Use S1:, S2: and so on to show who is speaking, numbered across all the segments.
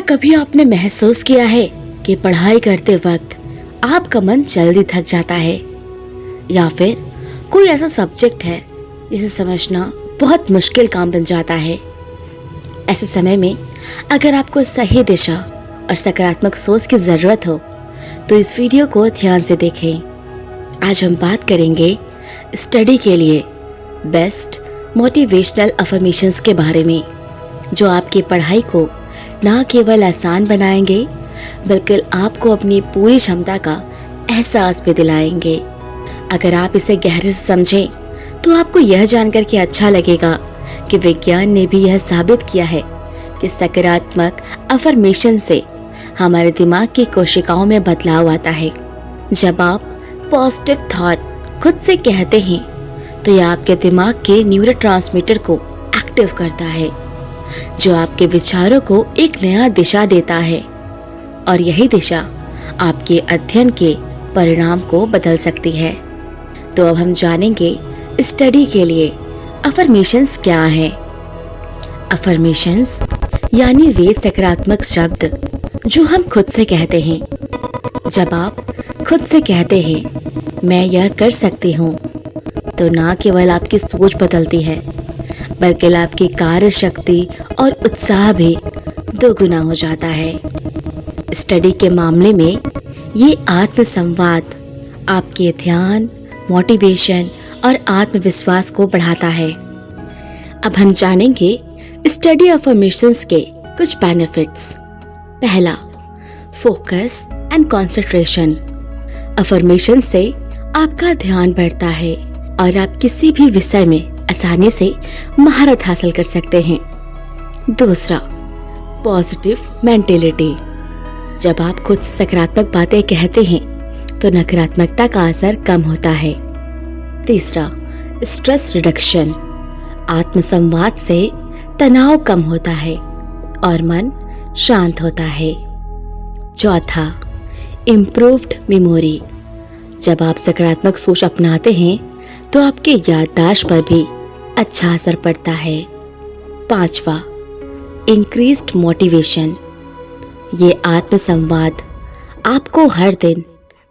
S1: क्या कभी आपने महसूस किया है कि पढ़ाई करते वक्त आपका मन जल्दी थक जाता है, या फिर कोई ऐसा सब्जेक्ट है जिसे समझना बहुत मुश्किल काम बन जाता है। ऐसे समय में अगर आपको सही दिशा और सकारात्मक सोच की ज़रूरत हो तो इस वीडियो को ध्यान से देखें। आज हम बात करेंगे स्टडी के लिए बेस्ट मोटिवेशनल अफर्मेशंस के बारे में, जो आपकी पढ़ाई को ना केवल आसान बनाएंगे बल्कि आपको अपनी पूरी क्षमता का एहसास भी दिलाएंगे। अगर आप इसे गहरे से समझें तो आपको यह जानकर के अच्छा लगेगा कि विज्ञान ने भी यह साबित किया है कि सकारात्मक अफर्मेशन से हमारे दिमाग की कोशिकाओं में बदलाव आता है। जब आप पॉजिटिव थॉट खुद से कहते हैं तो यह आपके दिमाग के न्यूरोट्रांसमीटर को एक्टिव करता है, जो आपके विचारों को एक नया दिशा देता है, और यही दिशा आपके अध्ययन के परिणाम को बदल सकती है। तो अब हम जानेंगे स्टडी के लिए अफर्मेशंस क्या हैं। अफर्मेशंस यानी वे सकारात्मक शब्द जो हम खुद से कहते हैं। जब आप खुद से कहते हैं मैं यह कर सकती हूँ, तो ना केवल आपकी सोच बदलती है बल्कि आपकी कार्य शक्ति और उत्साह भी दोगुना हो जाता है। स्टडी के मामले में ये आत्मसंवाद आपके ध्यान, मोटिवेशन और आत्मविश्वास को बढ़ाता है। अब हम जानेंगे स्टडी अफर्मेशंस के कुछ बेनिफिट्स। पहला, फोकस एंड कंसंट्रेशन। अफर्मेशन से आपका ध्यान बढ़ता है और आप किसी भी विषय में आसानी से महारत हासिल कर सकते हैं। दूसरा, पॉजिटिव मेंटेलिटी। जब आप खुद से सकारात्मक बातें कहते हैं तो नकारात्मकता का असर कम होता है। तीसरा, स्ट्रेस रिडक्शन। आत्मसंवाद से तनाव कम होता है और मन शांत होता है। चौथा, इम्प्रूव्ड मेमोरी। जब आप सकारात्मक सोच अपनाते हैं तो आपके याददाश्त पर भी अच्छा असर पड़ता है। पांचवा, इंक्रीज्ड मोटिवेशन। ये आत्मसंवाद आपको हर दिन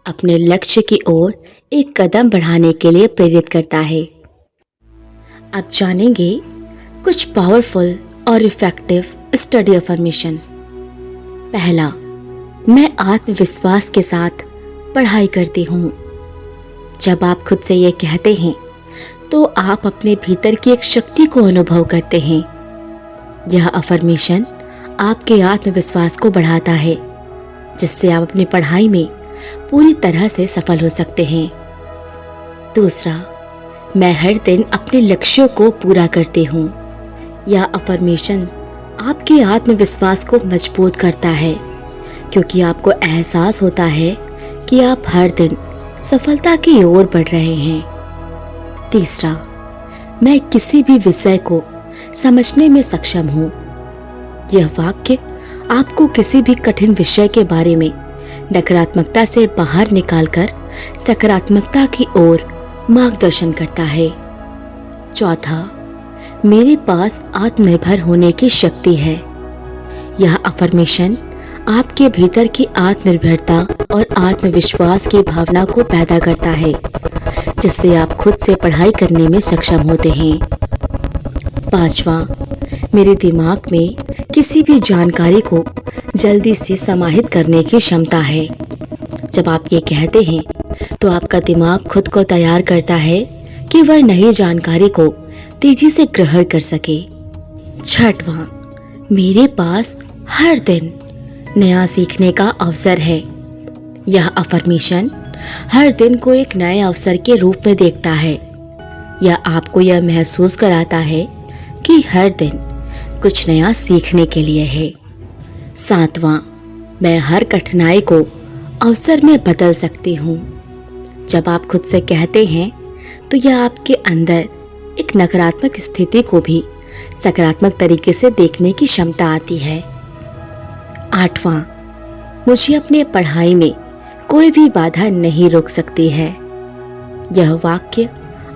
S1: अपने लक्ष्य की ओर एक कदम बढ़ाने के लिए प्रेरित करता है। अब जानेंगे कुछ पावरफुल और इफेक्टिव स्टडी अफर्मेशन। पहला, मैं आत्मविश्वास के साथ पढ़ाई करती हूँ। जब आप खुद से ये कहते हैं तो आप अपने भीतर की एक शक्ति को अनुभव करते हैं। यह अफर्मेशन आपके आत्मविश्वास को बढ़ाता है, जिससे आप अपनी पढ़ाई में पूरी तरह से सफल हो सकते हैं। दूसरा, मैं हर दिन अपने लक्ष्यों को पूरा करती हूँ। यह अफर्मेशन आपके आत्मविश्वास को मजबूत करता है, क्योंकि आपको एहसास होता है कि आप हर दिन सफलता की ओर बढ़ रहे हैं। तीसरा, मैं किसी भी विषय को समझने में सक्षम हूँ। यह वाक्य आपको किसी भी कठिन विषय के बारे में नकारात्मकता से बाहर निकालकर सकारात्मकता की ओर मार्गदर्शन करता है। चौथा, मेरे पास आत्मनिर्भर होने की शक्ति है। यह अफर्मेशन आपके भीतर की आत्मनिर्भरता और आत्मविश्वास की भावना को पैदा करता है, जिससे आप खुद से पढ़ाई करने में सक्षम होते हैं। पांचवा, मेरे दिमाग में किसी भी जानकारी को जल्दी से समाहित करने की क्षमता है। जब आप ये कहते हैं तो आपका दिमाग खुद को तैयार करता है कि वह नई जानकारी को तेजी से ग्रहण कर सके। छठवां, मेरे पास हर दिन नया सीखने का अवसर है। यह अफर्मेशन हर दिन को एक नए अवसर के रूप में देखता है। यह आपको यह महसूस कराता है कि हर दिन कुछ नया सीखने के लिए है। सातवां, मैं हर कठिनाई को अवसर में बदल सकती हूँ। जब आप खुद से कहते हैं तो यह आपके अंदर एक नकारात्मक स्थिति को भी सकारात्मक तरीके से देखने की क्षमता आती है। आठवां, मुझे अपने पढ़ाई में कोई भी बाधा नहीं रोक सकती है। यह वाक्य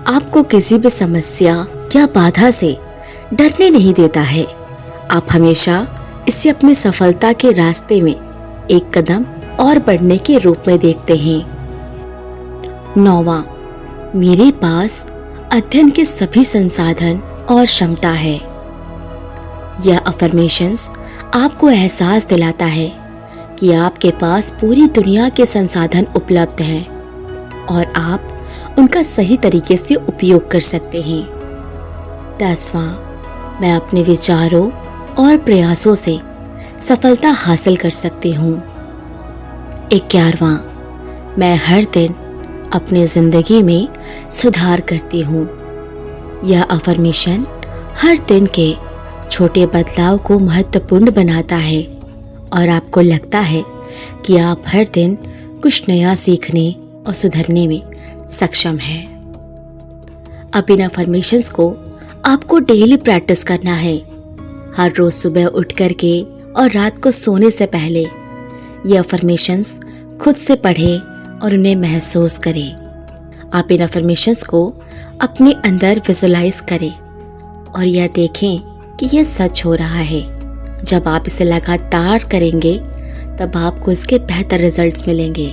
S1: आपको किसी भी समस्या या बाधा से डरने नहीं देता है। आप हमेशा इसे अपनी सफलता के रास्ते में एक कदम और बढ़ने के रूप में देखते हैं। 9वां, मेरे पास अध्ययन के सभी संसाधन और क्षमता है। यह अफर्मेशंस आपको एहसास दिलाता है कि आपके पास पूरी दुनिया के संसाधन उपलब्ध हैं और आप उनका सही तरीके से उपयोग कर सकते हैं। 10वां, मैं अपने विचारों और प्रयासों से सफलता हासिल कर सकती हूँ। 11वां, मैं हर दिन अपनी जिंदगी में सुधार करती हूँ। यह अफर्मेशन हर दिन के छोटे बदलाव को महत्वपूर्ण बनाता है और आपको लगता है कि आप हर दिन कुछ नया सीखने और सुधरने में सक्षम हैं। अब इन अफर्मेशंस को आपको डेली प्रैक्टिस करना है। हर रोज सुबह उठ करके और रात को सोने से पहले ये अफर्मेशंस खुद से पढ़ें और उन्हें महसूस करें। आप इन अफर्मेशंस को अपने अंदर विजुलाइज करें और यह देखें कि यह सच हो रहा है। जब आप इसे लगातार करेंगे तब आपको इसके बेहतर रिजल्ट्स मिलेंगे।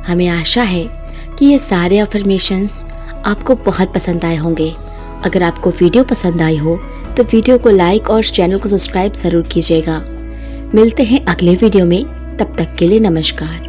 S1: हमें आशा है कि ये सारे अफर्मेशंस आपको बहुत पसंद आए होंगे। अगर आपको वीडियो पसंद आई हो तो वीडियो को लाइक और चैनल को सब्सक्राइब ज़रूर कीजिएगा। मिलते हैं अगले वीडियो में, तब तक के लिए नमस्कार।